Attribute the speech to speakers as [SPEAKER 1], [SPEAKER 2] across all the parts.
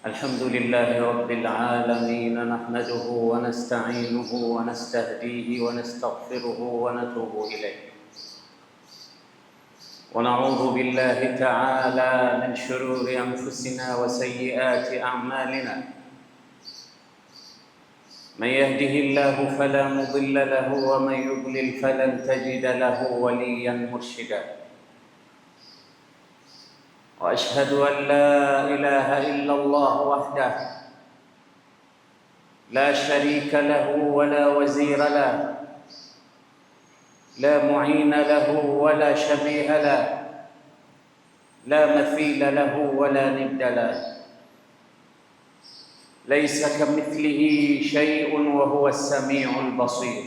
[SPEAKER 1] الحمد لله رب العالمين، نحمده ونستعينه ونستهديه ونستغفره ونتوب إليه، ونعوذ بالله تعالى من شرور أنفسنا وسيئات أعمالنا. من يهده الله فلا مضل له، ومن يضلل فلن تجد له وليا مرشدا. وأشهد أن لا إله إلا الله وحده لا شريك له ولا وزير له، لا معين له ولا شبيه له، لا مثيل له ولا ند له، ليس كمثله شيء وهو السميع البصير.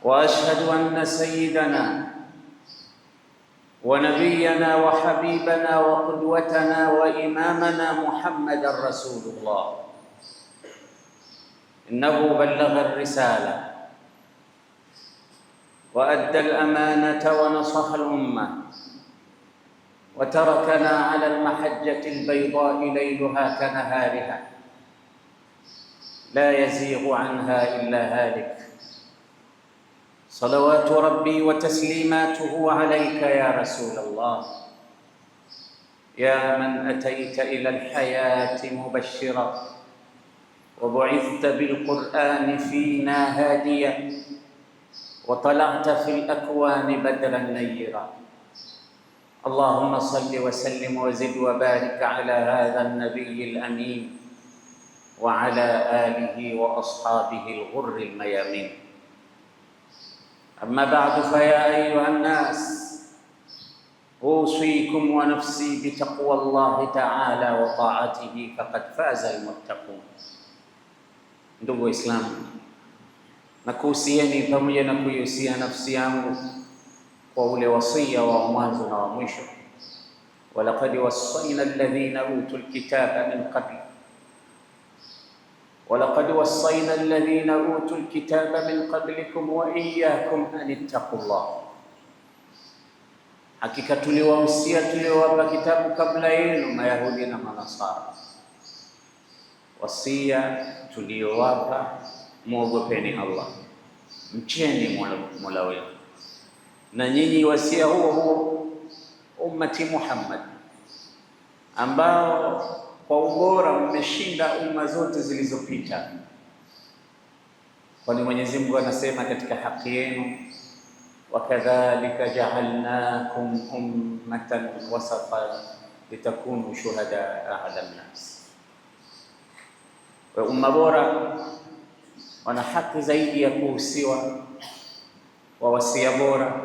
[SPEAKER 1] وأشهد أن سيدنا ونبينا وحبيبنا وقدوتنا وإمامنا محمد رسول الله، إنه بلغ الرسالة وأدى الأمانة ونصح الأمة، وتركنا على المحجة البيضاء ليلها كنهارها، لا يزيغ عنها إلا هالك. صلوات ربي وتسليماته عليك يا رسول الله، يا من أتيت إلى الحياة مبشرا، وبعثت بالقرآن فينا هاديا، وطلعت في الأكوان بدرا نيرا. اللهم صل وسلم وزد وبارك على هذا النبي الأمين وعلى آله وأصحابه الغر الميامين. أما بعد، فيا أيها الناس، أوصيكم ونفسي بتقوى الله تعالى وطاعته، فقد فاز المتقون. Ndugu Waislamu, nakuhusieni pamoja na kuihusia nafsi yangu kwa ule wasia wa mwanzo na wa mwisho. walaqad wassayna alladhina utul kitaba min qabl walaqad wassayna alladhina utul kitaba min qablikum wa iyyakum an ittaqullah, hakika tuliwahusia tuliowapa kitabu kabla yenu, Mayahudi na Manasara. Wasia tuliowapa, muogopeni Allah, mcheni Mola wenu. Na nyinyi wasia huo ummati Muhammad, ambao kwa ubora mmeshinda umma zote zilizopita, kwani Mwenyezi Mungu anasema katika haki yenu, wakadhalika ja'alnakum ummatan wasata litakunu shuhadaa 'ala an-nas. Umma bora wana haki zaidi ya kuhusiwa wa wasia bora,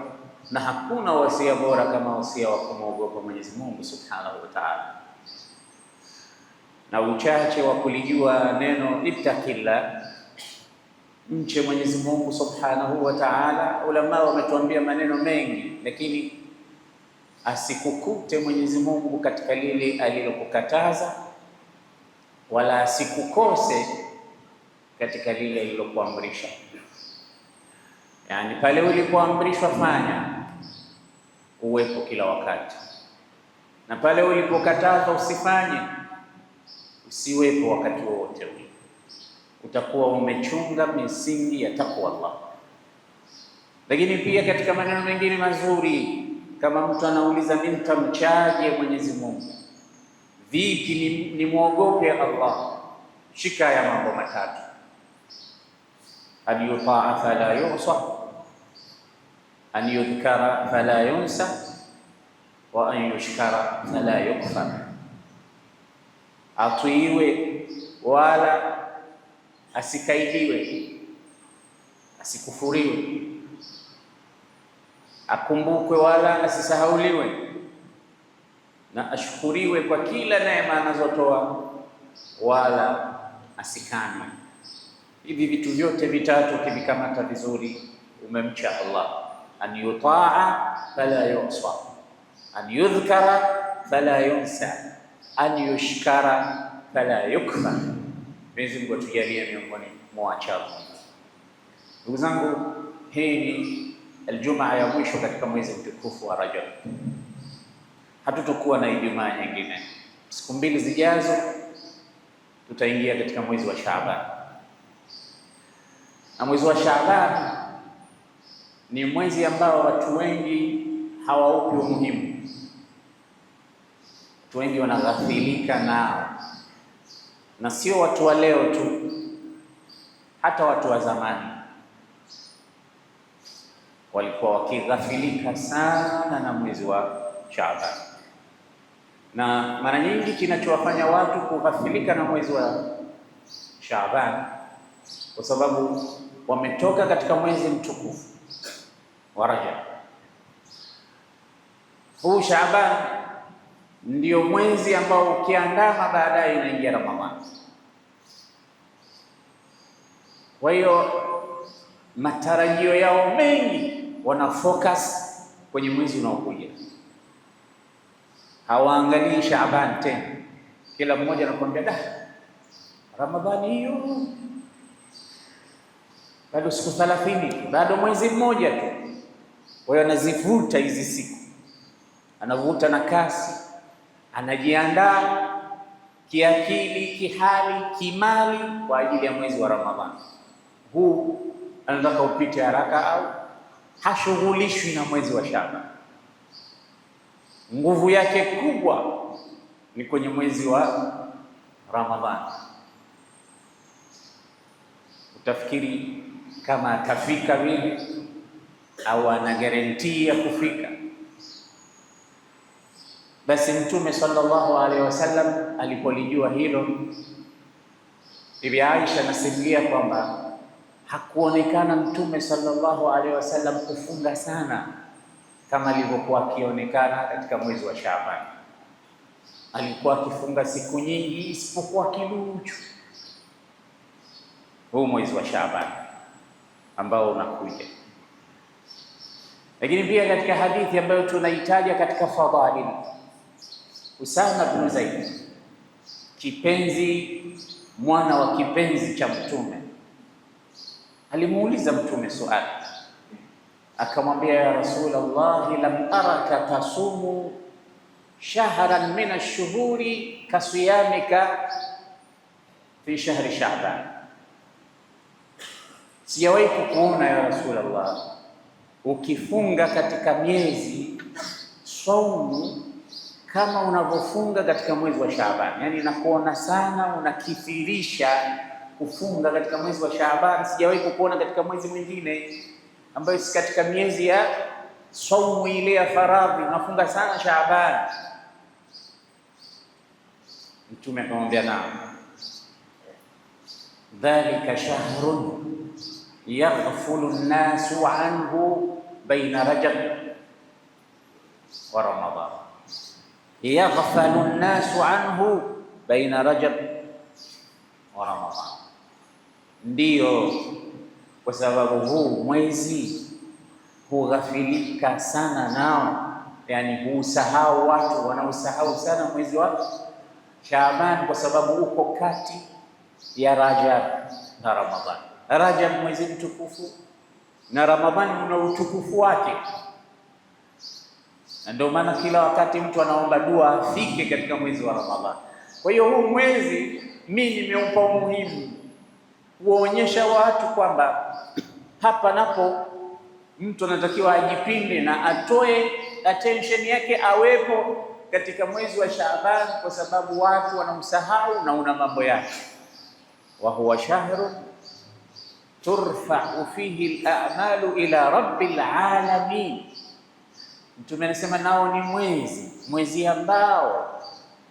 [SPEAKER 1] na hakuna wasia bora kama wasia wa kumwogopa Mwenyezi Mungu Subhanahu wa Ta'ala. Na uchache wa kulijua neno ittaqillah, mche Mwenyezi Mungu Subhanahu wa Ta'ala. Ulama wametuambia maneno mengi, lakini asikukute Mwenyezi Mungu katika lile alilokukataza, wala asikukose katika lile alilokuamrisha. Yani pale ulipoamrishwa fanya, uwepo kila wakati, na pale ulipokatazwa usifanye, usiwepo wakati wote ule. Utakuwa umechunga misingi ya takwa Allah. Lakini pia katika maneno mengine mazuri, kama mtu anauliza mimi nitamchaje Mwenyezi Mungu, vipi ni muogope Allah, shika ya mambo matatu: an yutaa fala yusa, an yudhkara fala yunsa, wa an yushkara fala yukfar. Atiiwe wala asikaidiwe, asikufuriwe, akumbukwe wala asisahauliwe, na ashukuriwe kwa kila neema anazotoa, wala asikanwe. Hivi vitu vyote vitatu ukivikamata vizuri, umemcha Allah. An yutaa fala yusa, an yudhkara fala yunsa, an yushkara fala yukfar. Mwenyezi Mungu atujalie miongoni mwa wachamungu. Ndugu zangu, hii ni Aljumaa ya mwisho katika mwezi mtukufu wa Rajab. Hatutokuwa na Ijumaa nyingine, siku 2 zijazo tutaingia katika mwezi wa Shaaban, na mwezi wa Shaaban ni mwezi ambao watu wengi hawaupi umuhimu. Watu wengi wanaghafilika nao, na sio watu wa leo tu, hata watu wa zamani walikuwa wakighafilika sana na mwezi wa Shaaban. Na mara nyingi kinachowafanya watu kughafilika na mwezi wa Shaaban kwa sababu wametoka katika mwezi mtukufu wa Rajab. Huu Shaaban ndio mwezi ambao ukiandama baadaye inaingia Ramadhani. Kwa hiyo matarajio yao mengi wana focus kwenye mwezi unaokuja, hawaangalii Shaaban tena. Kila mmoja anakuambia Ramadhani hiyo bado siku 30, bado mwezi mmoja tu. Kwa hiyo anazivuta hizi siku, anavuta na kasi, anajiandaa kiakili, kihali, kimali kwa ajili ya mwezi wa Ramadhani. Huu anataka upite haraka au hashughulishwi na mwezi wa Shaaban. Nguvu yake kubwa ni kwenye mwezi wa Ramadhani. Utafikiri kama atafika vile au ana guarantee ya kufika. Basi Mtume sallallahu alaihi wasallam alipolijua hilo, Bibi Aisha anasimulia kwamba hakuonekana Mtume sallallahu alaihi wasallam kufunga sana kama alivyokuwa akionekana katika mwezi wa Shaaban. Alikuwa akifunga siku nyingi isipokuwa kiduchu huu mwezi wa Shaaban ambao unakuja. Lakini pia katika hadithi ambayo tunaitaja katika fadhail, Usama bin Zaid, kipenzi, mwana wa kipenzi cha Mtume, alimuuliza Mtume swali, akamwambia, ya Rasulullah, lam araka tasumu shahran min ash-shuhuri kasiyamika fi shahri Shaaban. Sijawahi kukuona ya Rasulullah ukifunga katika miezi saumu kama unavyofunga katika mwezi wa Shaaban. Yani nakuona sana unakithirisha kufunga katika mwezi wa Shaaban. Sijawahi kukuona katika mwezi mwingine ambayo si katika miezi ya saumu ile ya faradhi, unafunga sana Shaaban. Mtume akamwambia, naam, dhalika shahrun yaghfulu an-nasu anhu baina Rajab wa Ramadhan. Yaghfalu an-nasu anhu baina Rajab wa Ramadhan. Ndiyo, kwa sababu huu mwezi hughafilika sana nao, yani husahau, watu wanausahau sana mwezi wa Shaaban kwa sababu uko kati ya Rajab na Ramadhan. Rajab mwezi mtukufu na Ramadhani una utukufu wake, na ndio maana kila wakati mtu anaomba dua afike katika mwezi wa Ramadhani. Kwa hiyo huu mwezi mimi nimeupa umuhimu kuonyesha watu kwamba hapa napo mtu anatakiwa ajipinde na atoe attention yake, awepo katika mwezi wa Shaaban, kwa sababu watu wanamsahau na una mambo yake. Wa huwa shahrun turfa'u fihi al-a'malu ila rabbil alamin. Mtume anasema nao ni mwezi ambao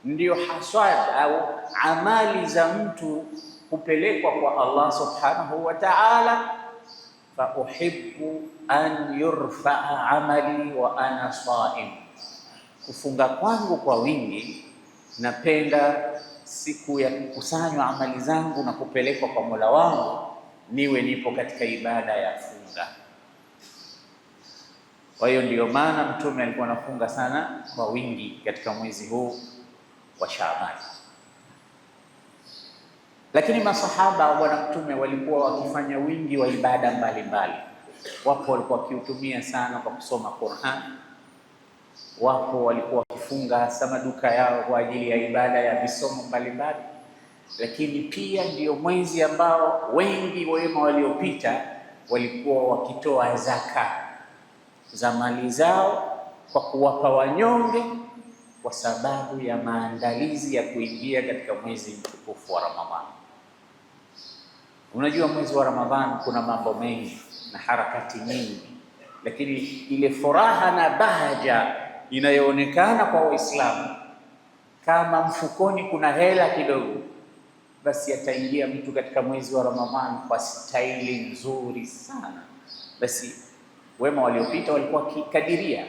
[SPEAKER 1] ndio hasad au amali za mtu kupelekwa kwa Allah subhanahu wa ta'ala. Fa uhibbu an yurfa'a amali wa ana sa'im, kufunga kwangu kwa wingi, napenda siku ya kukusanywa amali zangu na kupelekwa kwa Mola wangu niwe nipo katika ibada ya funga. Kwa hiyo ndio maana Mtume alikuwa anafunga sana kwa wingi katika mwezi huu wa Shaaban. Lakini masahaba wa Bwana Mtume walikuwa wakifanya wingi wa ibada mbalimbali. Wapo walikuwa wakiutumia sana kwa kusoma Qur'an, wapo walikuwa walifunga hasa maduka yao kwa ajili ya ibada ya visomo mbalimbali, lakini pia ndio mwezi ambao wengi wema waliopita walikuwa wakitoa zaka za mali zao kwa kuwapa wanyonge, kwa sababu ya maandalizi ya kuingia katika mwezi mtukufu wa Ramadhani. Unajua, mwezi wa Ramadhani kuna mambo mengi na harakati nyingi, lakini ile furaha na bahaja inayoonekana kwa Waislamu, kama mfukoni kuna hela kidogo, basi ataingia mtu katika mwezi wa Ramadhani kwa staili nzuri sana. Basi wema waliopita walikuwa kikadiria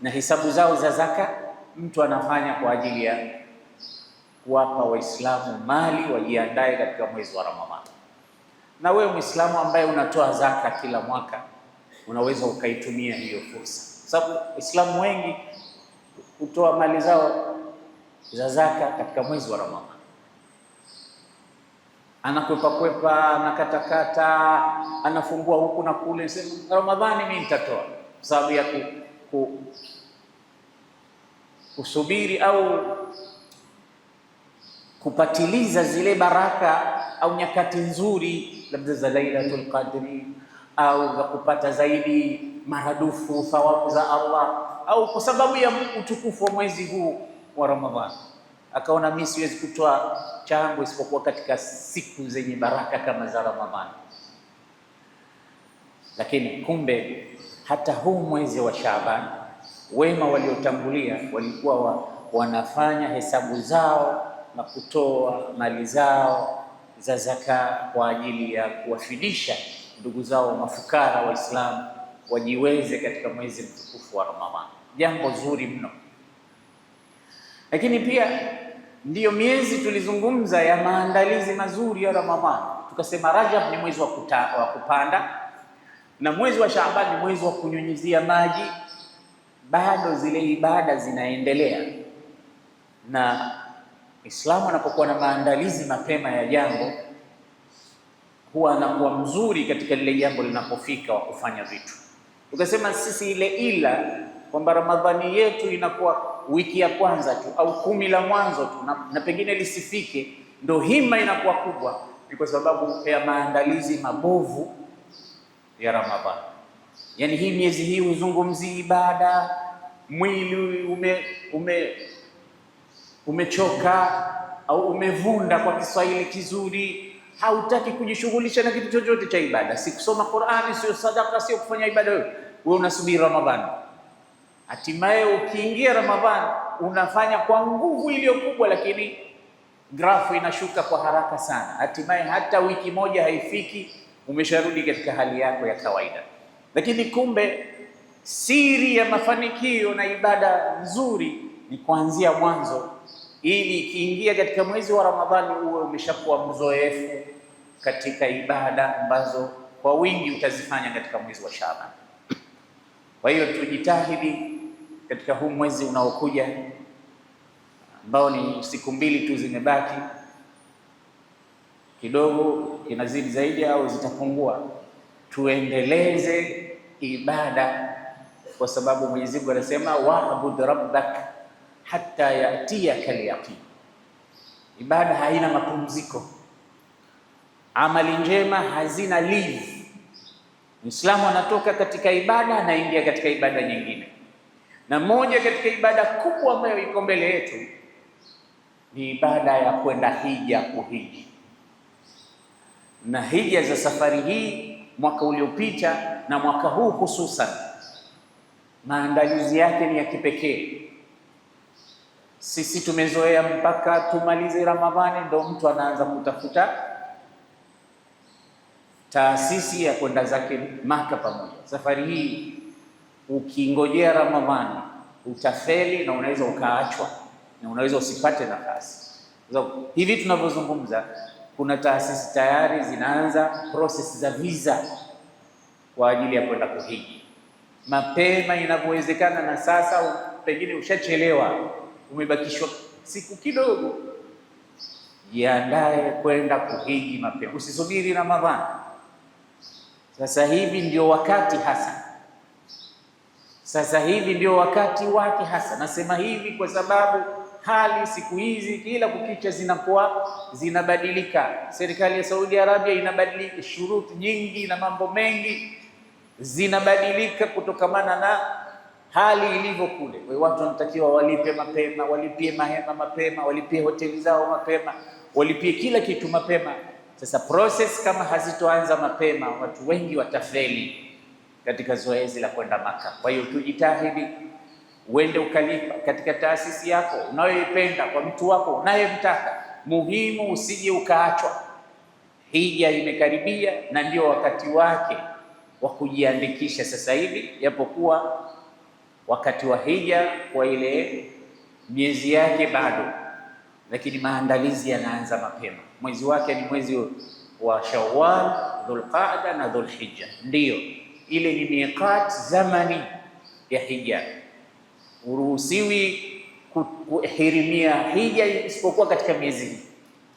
[SPEAKER 1] na hisabu zao za zaka, mtu anafanya kwa ajili ya kuwapa Waislamu mali wajiandae katika mwezi wa Ramadhani. Na wewe Muislamu ambaye unatoa zaka kila mwaka, unaweza ukaitumia hiyo fursa, sababu Waislamu wengi hutoa mali zao za zaka katika mwezi wa Ramadhani. Anakwepa, anakatakata, anafungua huku na kule, sema Ramadhani mimi nitatoa, sababu ya kusubiri au kupatiliza zile baraka au nyakati nzuri, labda za Lailatul Qadri, au za kupata zaidi maradufu thawabu za Allah, au kwa sababu ya utukufu wa mwezi huu wa Ramadhani akaona mimi siwezi kutoa chango isipokuwa katika siku zenye baraka kama za Ramadhani. Lakini kumbe hata huu mwezi wa Shaaban, wema waliotangulia walikuwa wanafanya hesabu zao na kutoa mali zao za zaka kwa ajili ya kuwafidisha ndugu zao mafukara Waislamu wajiweze katika mwezi mtukufu wa Ramadhani. Jambo zuri mno. Lakini pia ndiyo miezi tulizungumza ya maandalizi mazuri ya Ramadhani. Tukasema Rajab ni mwezi wa kupanda na mwezi wa Shaaban ni mwezi wa kunyunyizia maji. Bado zile ibada zinaendelea, na Islamu anapokuwa na maandalizi mapema ya jambo, huwa anakuwa mzuri katika lile jambo linapofika wa kufanya vitu. Tukasema sisi ile ila kwamba Ramadhani yetu inakuwa wiki ya kwanza tu au 10 la mwanzo tu na pengine lisifike, ndio hima inakuwa kubwa, ni kwa sababu ya maandalizi mabovu ya Ramadhani. Yani hii miezi hii huzungumzi ibada, mwili umechoka au umevunda kwa Kiswahili kizuri, hautaki kujishughulisha na kitu chochote cha ibada, si kusoma Qur'ani, sio sadaka, sio kufanya ibada yoyote. Wewe unasubiri Ramadhani. Hatimaye ukiingia Ramadhani unafanya kwa nguvu iliyo kubwa, lakini grafu inashuka kwa haraka sana. Hatimaye hata wiki moja haifiki, umesharudi katika hali yako ya kawaida. Lakini kumbe siri ya mafanikio na ibada nzuri ni kuanzia mwanzo, ili ikiingia katika mwezi wa Ramadhani uwe umeshakuwa mzoefu katika ibada ambazo kwa wingi utazifanya katika mwezi wa Shaaban. Kwa hiyo tujitahidi katika huu mwezi unaokuja ambao ni siku 2 tu zimebaki, kidogo kinazidi zaidi au zitapungua, tuendeleze ibada, kwa sababu Mwenyezi Mungu anasema wa'bud rabbak hatta yatiyaka al-yaqin. Ibada haina mapumziko, amali njema hazina leave. Muislamu anatoka katika ibada anaingia katika ibada nyingine, na moja katika ibada kubwa ambayo iko mbele yetu ni ibada ya kwenda hija, kuhiji. Na hija za safari hii, mwaka uliopita na mwaka huu hususan, maandalizi yake ni ya kipekee. Sisi tumezoea mpaka tumalize Ramadhani ndo mtu anaanza kutafuta taasisi ya kwenda zake Maka pamoja. Safari hii ukingojea Ramadhani utafeli na unaweza ukaachwa na unaweza usipate nafasi. Hivi tunavyozungumza, kuna taasisi tayari zinaanza process za visa kwa ajili ya kwenda kuhiji mapema inavyowezekana, na sasa pengine ushachelewa, umebakishwa siku kidogo, jiandae kwenda kuhiji mapema, usisubiri Ramadhani. Sasa hivi ndio wakati hasa. Sasa hivi ndio wakati wake hasa. Nasema hivi kwa sababu hali siku hizi kila kukicha zinakuwa zinabadilika. Serikali ya Saudi Arabia inabadilika, shuruti nyingi na mambo mengi zinabadilika kutokamana na hali ilivyo kule. Kwa hiyo watu wanatakiwa walipe mapema, walipie mahema mapema, walipie hoteli zao mapema, walipie kila kitu mapema. Sasa process kama hazitoanza mapema, watu wengi watafeli katika zoezi la kwenda Maka. Kwa hiyo tujitahidi, uende ukalipa katika taasisi yako unayoipenda, kwa mtu wako unayemtaka. Muhimu usije ukaachwa. Hija imekaribia na ndio wakati wake wa kujiandikisha sasa hivi, japokuwa wakati wa hija kwa ile miezi yake bado, lakini maandalizi yanaanza mapema. Mwezi wake ni mwezi wa Shawwal, Dhulqaada na Dhulhijja, ndio ile ni miqat zamani ya hija. Uruhusiwi kuhirimia hija isipokuwa katika miezi hii,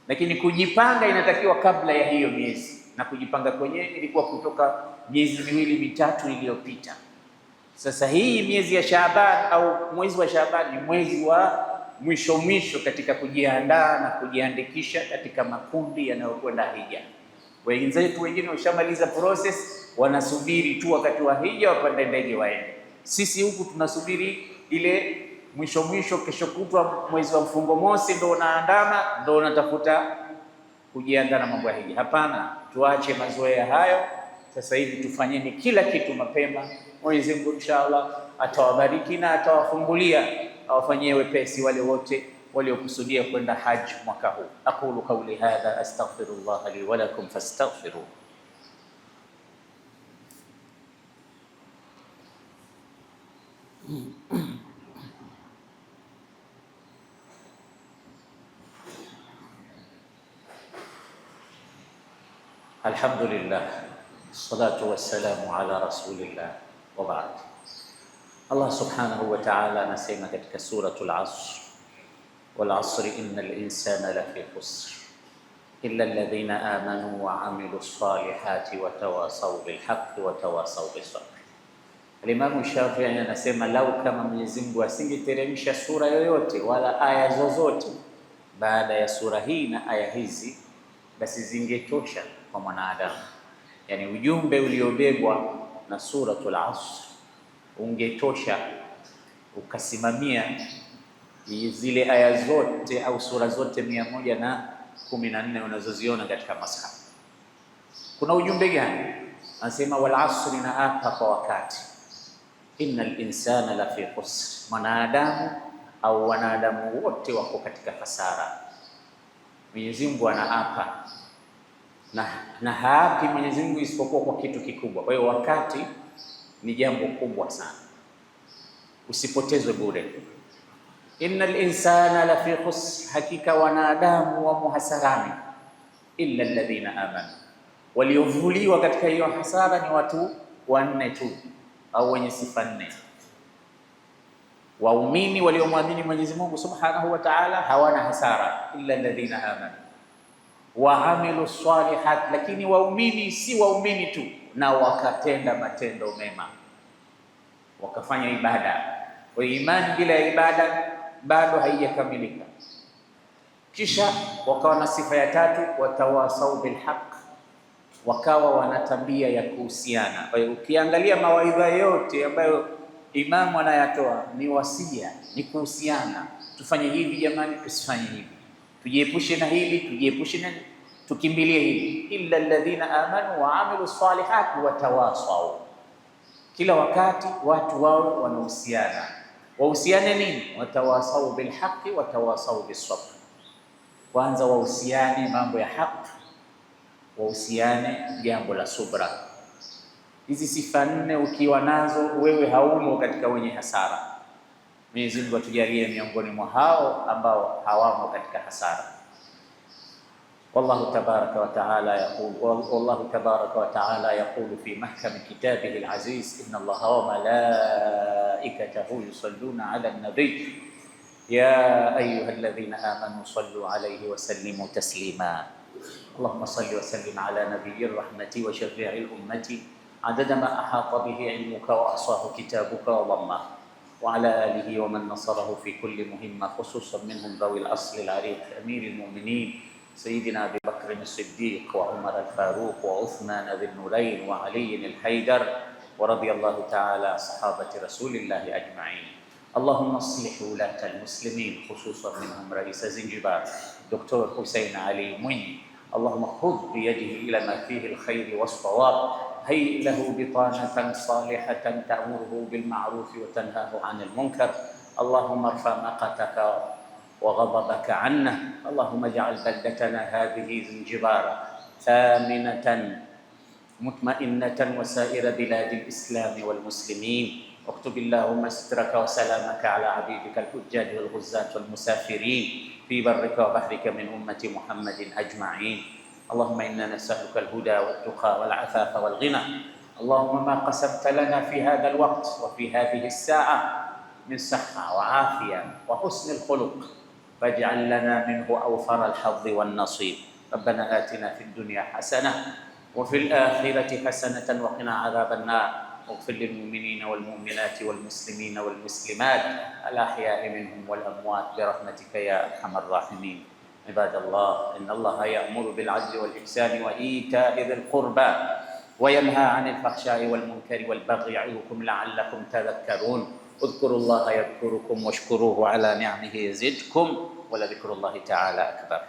[SPEAKER 1] lakini kujipanga inatakiwa kabla ya hiyo miezi, na kujipanga kwenyewe ilikuwa kutoka miezi miwili mitatu iliyopita. Sasa hii miezi ya Shaaban au mwezi wa Shaaban ni mwezi wa mwisho katika kujiandaa na kujiandikisha katika makundi yanayokwenda hija. Wenzetu wengine washamaliza process, wanasubiri tu wakati wa hija wapande ndege waende. Sisi huku tunasubiri ile mwisho, kesho kutwa mwezi wa mfungo mosi ndo unaandama, ndo unatafuta kujiandaa na mambo ya hija. Hapana, tuache mazoea hayo. Sasa hivi tufanyeni kila kitu mapema. Mwenyezi Mungu inshallah atawabariki na atawafungulia, awafanyie wepesi wale wote waliokusudia kwenda haji mwaka huu. Aqulu qawli hadha astaghfirullah li wa lakum fastaghfiruh. Alhamdulillah, salatu wassalamu ala rasulillah wa ba'd. Allah subhanahu wa ta'ala anasema katika suratul Asr, wal asri innal insana lafi khusr illa alladhina amanu wa amilus salihati wa tawasaw bil haqqi wa tawasaw bis sabr. Imam Shafi'i anasema lau kama Mwenyezi Mungu asingeteremsha sura yoyote wala aya zozote baada ya sura hii na aya hizi, basi zingetosha kwa mwanadamu. Yani ujumbe uliobebwa na suratul Asr ungetosha ukasimamia zile aya zote au sura zote 114 unazoziona katika masahaf. Kuna ujumbe gani? Anasema wal asri, na apa kwa wakati, innal insana la fi khusr, mwanadamu au wanadamu wote wako katika hasara. Mwenyezi Mungu anaapa na haapi Mwenyezi Mungu isipokuwa kwa kitu kikubwa. Kwa hiyo wakati ni jambo kubwa sana, usipotezwe bure. Innal insana la fi khusr, hakika wanadamu wa muhasarani, illa alladhina amanu, waliovuliwa katika hiyo hasara ni watu wanne tu au wenye sifa nne. Waumini waliomwamini Mwenyezi Mungu Subhanahu wa Ta'ala hawana hasara, illa alladhina amanu wa amilu salihat, lakini waumini si waumini tu, na wakatenda matendo mema, wakafanya ibada. Kwa imani bila ibada bado haijakamilika. Kisha wakawa na sifa ya tatu, watawasau bil haqq, wakawa wana tabia ya kuhusiana. Kwa hiyo ukiangalia mawaidha yote ambayo imamu anayatoa ni wasia, ni kuhusiana. Tufanye hivi jamani, tusifanye hivi, tujiepushe na hili, tujiepushe na tukimbilie hili. Illa alladhina amanu wa amilu salihati wa tawasau. Kila wakati watu wao wanahusiana. Wahusiane nini? Watawasau bil haqqi wa tawasau bis sabr. Kwanza wahusiane mambo ya haki, wahusiane jambo la subra. Hizi sifa nne ukiwa nazo, wewe haumo katika wenye hasara. Mwenyezi Mungu atujalie miongoni mwa hao ambao hawamo katika hasara. Wallahu tabaraka wa ta'ala yaqul, wallahu tabaraka wa ta'ala yaqulu fi mahkam kitabihi al-aziz, inna Allaha wa malaikatahu yusalluna 'ala an-nabiy ya ayyuhalladhina amanu sallu 'alayhi wa sallimu taslima. Allahumma salli wa sallim 'ala nabiyyir rahmati wa shafi'il ummati عدد ما أحاط به علمك وأحصاه كتابك وضمه، وعلى آله ومن نصره في كل مهمة، خصوصا منهم ذوي الأصل العريق أمير المؤمنين سيدنا أبي بكر الصديق وعمر الفاروق وعثمان ذي النورين وعلي الحيدر، ورضي الله تعالى عن صحابة رسول الله أجمعين. اللهم اصلح ولاة المسلمين، خصوصا منهم رئيس زنجبار دكتور حسين علي مني، اللهم خذ بيده إلى ما فيه الخير والصواب، هيئ له بطانة صالحة تأمره بالمعروف وتنهاه عن المنكر، اللهم ارفع مقتك وغضبك عنا، اللهم اجعل بلدتنا هذه زنجبار آمنة مطمئنة وسائر بلاد الإسلام والمسلمين، واكتب اللهم سترك وسلامك على عبيدك الحجاج والغزاة والمسافرين في برك وبحرك من أمة محمد أجمعين. اللهم إنا نسألك الهدى والتقى والعفاف والغنى، اللهم ما قسمت لنا في هذا الوقت وفي هذه الساعة من صحة وعافية وحسن الخلق فاجعل لنا منه أوفر الحظ والنصيب. ربنا آتنا في الدنيا حسنة وفي الآخرة حسنة وقنا عذاب النار، واغفر للمؤمنين والمؤمنات والمسلمين والمسلمات الأحياء منهم والأموات برحمتك يا أرحم الراحمين. عباد الله، إن الله يأمر بالعدل والإحسان وإيتاء ذي القربى وينهى عن الفحشاء والمنكر والبغي يعظكم لعلكم تذكرون. اذكروا الله يذكركم واشكروه على نعمه يزدكم ولذكر الله تعالى أكبر.